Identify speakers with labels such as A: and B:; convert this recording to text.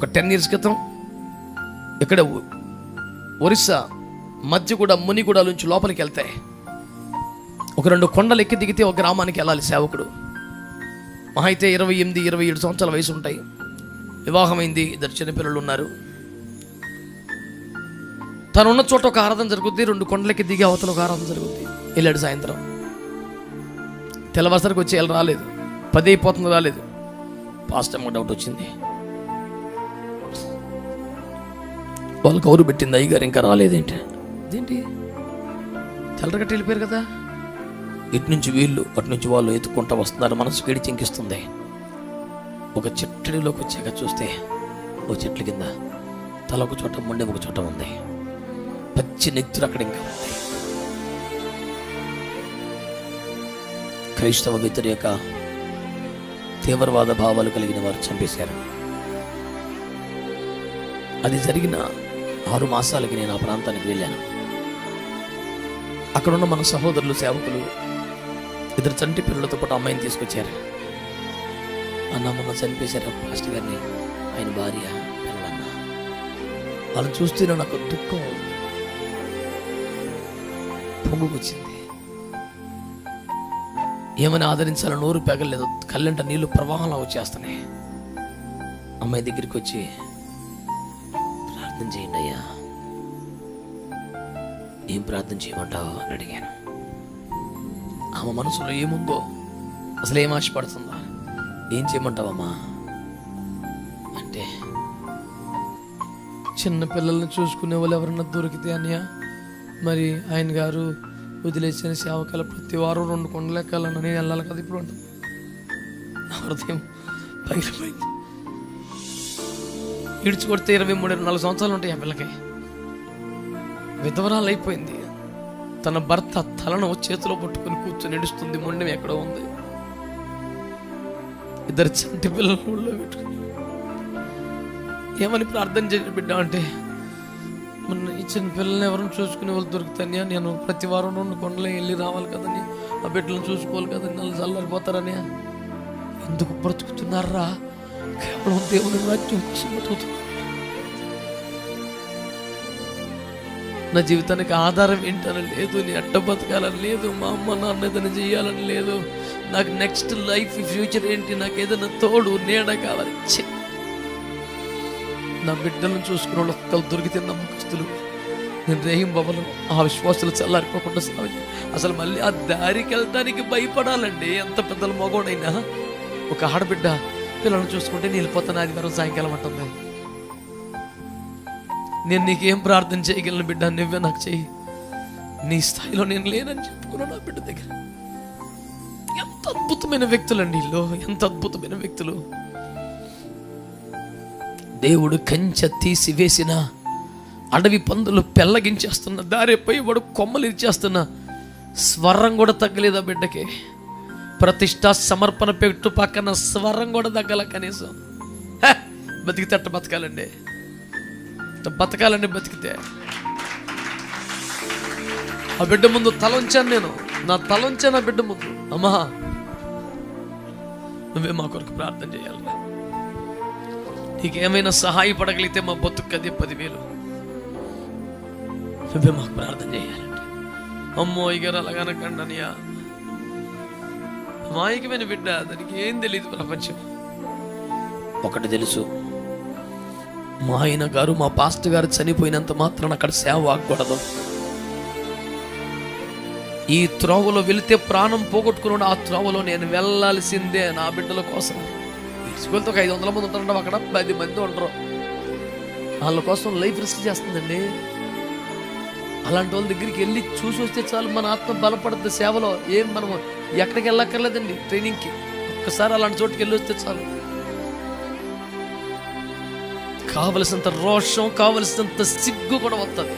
A: ఒక 10 years క్రితం ఇక్కడ ఒరిస్సా మధ్యగూడ మునిగూడ నుంచి లోపలికి వెళ్తే ఒక 2 కొండలు ఎక్కి దిగితే ఒక గ్రామానికి వెళ్ళాలి సేవకుడు. మహా అయితే 28-27 సంవత్సరాల వయసు ఉంటాయి. వివాహమైంది, 2 చిన్నపిల్లలు ఉన్నారు. తనున్న చోట ఒక ఆరాధన జరుగుద్ది, 2 కొండలకి దిగి అవతల ఒక ఆరాధన జరుగుద్ది. వెళ్ళాడు సాయంత్రం. తెల్లవారుసరికి వచ్చి వెళ్ళి రాలేదు, 10 అయిపోతుంది రాలేదు. పాస్ట్ టైం డౌట్ వచ్చింది, వాళ్ళకి కౌరు పెట్టింది, అయ్యగారు ఇంకా రాలేదేంటి, అదేంటి తెల్లరగట్టి వెళ్ళిపోయారు కదా. ఇటు నుంచి వీళ్ళు అటు నుంచి వాళ్ళు ఎత్తుకుంటూ వస్తున్నారు. మనసు గడి చింకిస్తుంది. ఒక చెట్టులోకి వచ్చాక చూస్తే ఓ చెట్ల కింద తల ఒక చోట, మొండెం ఒక చోట ఉంది. పచ్చి నెత్తురు అక్కడ ఇంకా ఉంది. క్రైస్తవ వ్యతిరేక తీవ్రవాద భావాలు కలిగిన వారు చంపేశారు. అది జరిగిన 6 మాసాలకి నేను ఆ ప్రాంతానికి వెళ్ళాను. అక్కడున్న మన సహోదరులు సేవకులు 2 చంటి పిల్లలతో పాటు అమ్మాయిని తీసుకొచ్చారు. అన్న మొన్న చనిపేశారు పాస్టర్ గారిని, ఆయన భార్య పిల్లలన్న. వాళ్ళని చూస్తూనే నాకు దుఃఖం పొంగుకొచ్చింది. ఏమని ఆదరించాలో నోరు పెగలేదు, కళ్ళంట నీళ్లు ప్రవాహంలో వచ్చేస్తున్నాయి. అమ్మాయి దగ్గరికి వచ్చి ప్రార్థన చేయండి అయ్యా. ఏం ప్రార్థన చేయమంటావు అని అడిగాను. ఆమె మనసులో ఏముందో, అసలు ఏం ఆశపడుతుందా, ఏం చేయమంటావమ్మా అంటే, చిన్న పిల్లల్ని చూసుకునే వాళ్ళు ఎవరన్నా దొరికితే అన్నయ్య, మరి ఆయన గారు వదిలేసిన సేవకాల ప్రతి వారం 2 కొండలు ఎక్కాలన్న, నేను వెళ్ళాలి కదా ఇప్పుడు అంటుంది. హృదయం పగిలిపోయింది. ఇడిచి కొడితే 23-24 సంవత్సరాలు ఉంటాయి ఆ పిల్లకి. విధవరాలు అయిపోయింది. తన భర్త తలను చేతిలో పట్టుకొని కూర్చొని నడుస్తుంది. మొండెం ఎక్కడో ఉంది. 2 చంటి పిల్లలు పెట్టుకుని ఏమని ప్రార్థన చేసి బిడ్డ అంటే, మొన్న ఇచ్చిన పిల్లల్ని ఎవరిని చూసుకునే వాళ్ళు దొరుకుతాయని, నేను ప్రతి వారం 2 కొండలు వెళ్ళి రావాలి కదని, ఆ బిడ్డలను చూసుకోవాలి కదని, వాళ్ళు చల్లారిపోతారని. ఎందుకు బ్రతుకుతున్నారా? కేవలం దేవుని రాజ్యం కోసం బతుకుతున్నారు. నా జీవితానికి ఆధారం ఏంటని లేదు, నేను అడ్డ బతకాలని లేదు, మా అమ్మ నాన్న ఏదైనా చేయాలని లేదు, నాకు నెక్స్ట్ లైఫ్ ఫ్యూచర్ ఏంటి, నాకు ఏదైనా తోడు నీడ కావాలి. నా బిడ్డలను చూసుకున్న వాళ్ళు ఒక్కరు దొరికితే నమ్మకస్తులు. నేను రేహిం బాబులు ఆ విశ్వాసాలు చల్లారిపోకుండా అసలు మళ్ళీ ఆ దారికి వెళ్ళడానికి భయపడాలండి. ఎంత పెద్దల మగోడైనా ఒక ఆడబిడ్డ పిల్లలను చూసుకుంటే నేను వెళ్ళిపోతాను ఆదివారం సాయంకాలం అంటుంది. నేను నీకేం ప్రార్థన చేయగలను బిడ్డ, నువ్వే నాకు చెయ్యి, నీ స్థాయిలో నేను లేనని చెప్పుకున్నాను నా బిడ్డ దగ్గర. ఎంత అద్భుతమైన వ్యక్తులండి వీళ్ళు, ఎంత అద్భుతమైన వ్యక్తులు. దేవుడు కంచె తీసి వేసిన అడవి పందులు పెళ్ళగించేస్తున్న, దారిపోయి వాడు కొమ్మలు ఇచ్చేస్తున్న స్వరం కూడా తగ్గలేదు ఆ బిడ్డకి. ప్రతిష్ట సమర్పణ పెట్టు పక్కన స్వరం కూడా తగ్గల కనీసం. బతికితే అట్ట బతకాలండి, బతకాలండి. బతికితే ఆ బిడ్డ ముందు తలంచాను నేను, నా తలంచాను ఆ బిడ్డ ముందు. అమ్మా నువ్వే మా కొరకు ప్రార్థన చేయాలి, నీకేమైనా సహాయపడగలిగితే మా బతుకది 10,000, నువ్వే మాకు ప్రార్థన చేయాలంటే. అమ్మో ఇగర అలాగనకండి అనియా, మాయకమైన బిడ్డ, దానికి ఏం తెలియదు ప్రపంచం. ఒకటి తెలుసు, మా ఆయన గారు, మా పాస్టర్ గారు చనిపోయినంత మాత్రాన అక్కడ సేవ ఆగకూడదు. ఈ త్రోవలో వెళితే ప్రాణం పోగొట్టుకున్నాడు, ఆ త్రోవలో నేను వెళ్ళాల్సిందే నా బిడ్డల కోసం. స్కూల్తో 500 మంది ఉంటారంట, అక్కడ 10 మంది ఉండరు. వాళ్ళ కోసం లైఫ్ రిస్క్ చేస్తుందండి. అలాంటి వాళ్ళ దగ్గరికి వెళ్ళి చూసి వస్తే చాలు, మన ఆత్మ బలపడుతుంది సేవలో. ఏం మనము ఎక్కడికి వెళ్ళక్కర్లేదండి ట్రైనింగ్కి, ఒక్కసారి అలాంటి చోటుకి వెళ్ళి వస్తే చాలు. కావలసినంత రోషం, కావలసినంత సిగ్గు కూడా వస్తుంది.